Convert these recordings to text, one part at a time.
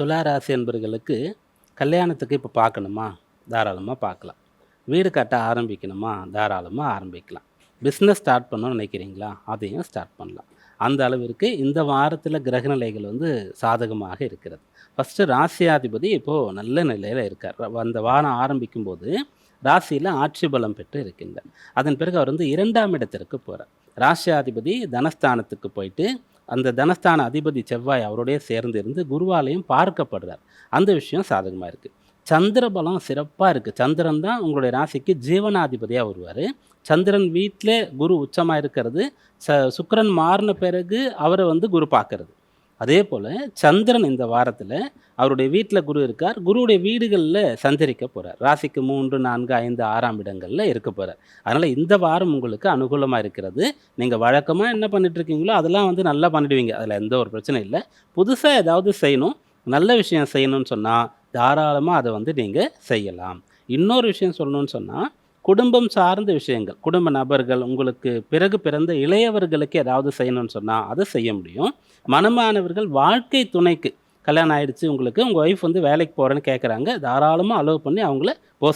துலா ராசி என்பர்களுக்கு கல்யாணத்துக்கு இப்போ பார்க்கணுமா? தாராளமா பார்க்கலாம். வீடு கட்ட ஆரம்பிக்கணுமா? தாராளமா ஆரம்பிக்கலாம். பிஸ்னஸ் ஸ்டார்ட் பண்ணணும்னு நினைக்கிறீங்களா? அதையும் ஸ்டார்ட் பண்ணலாம். அந்த அளவிற்கு இந்த வாரத்தில கிரகநிலைகள் சாதகமாக இருக்கிறது. ஃபர்ஸ்ட்டு ராசியாதிபதி இப்போ நல்ல நிலையில இருக்கார். அந்த வாரம் ஆரம்பிக்கும்போது ராசியில ஆட்சி பலம் பெற்று இருக்கின்றார். அதன் பிறகு அவர் 2ஆம் இடத்திற்கு போறார். ராசியாதிபதி தனஸ்தானத்துக்கு போயிட்டு அந்த தனஸ்தான அதிபதி செவ்வாய் அவரோடயே சேர்ந்து இருந்து குருவாலயும் பார்க்கப்படுறார். அந்த விஷயம் சாதகமா இருக்கு. சந்திர பலம் சிறப்பா இருக்கு. சந்திரன் தான் உங்களுடைய ராசிக்கு ஜீவனாதிபதியா வருவாரு. சந்திரன் வீட்ல குரு உச்சமா இருக்கிறது, சுக்கிரன் மாறுன பிறகு அவர குரு பார்க்கறது. அதேபோல சந்திரன் இந்த வாரத்தில அவருடைய வீட்ல குரு இருக்கார். குருவுடைய வீடுகள்ல சஞ்சரிக்க போறார். ராசிக்கு 3, 4, 5, 6ஆம் இடங்கள்ல இருக்க போறார். அதனால இந்த வாரம் உங்களுக்கு அனுகூலமா இருக்கிறது. நீங்க வழக்கமா என்ன பண்ணிட்டு இருக்கீங்களோ, அதெல்லாம் நல்லா பண்ணிடுவீங்க. அதில எந்த ஒரு பிரச்சனையும் இல்ல. புதுசா ஏதாவது செய்யணும், நல்ல விஷயம் செய்யணும்னு சொன்னா, தாராளமா அத நீங்க செய்யலாம். இன்னொரு விஷயம் சொல்லணும்னு சொன்னா, குடும்பம் சார்ந்த விஷயங்கள், குடும்ப நபர்கள், உங்களுக்கு பிறகு பிறந்த இளையவர்களுக்கு ஏதாவது செய்யணும்னு சொன்னா, அத செய்ய முடியும். மணமானவர்கள் வாழ்க்கை துணைக்கு கல்யாணம் ஆயிடுச்சு உங்களுக்கு, உங்க ஒய்ஃப் வேலைக்கு போறேன்னு கேட்குறாங்க. தாராளமா அலோவ் பண்ணி அவங்கள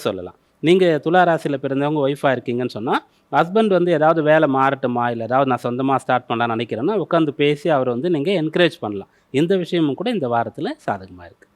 சொல்லலாம். நீங்க துலா ராசியில பிறந்தவங்க ஒய்ஃபா இருக்கீங்கன்னு சொன்னா, ஹஸ்பண்ட் ஏதாவது வேலை மாறட்டுமா, இல்ல ஏதாவது நான் சொந்தமா ஸ்டார்ட் பண்ணலாம்னு நினைக்கிறேன்னா, உட்காந்து பேசி அவர நீங்க என்கரேஜ் பண்ணலாம். இந்த விஷயமும் கூட இந்த வாரத்தில சாதகமா இருக்கு.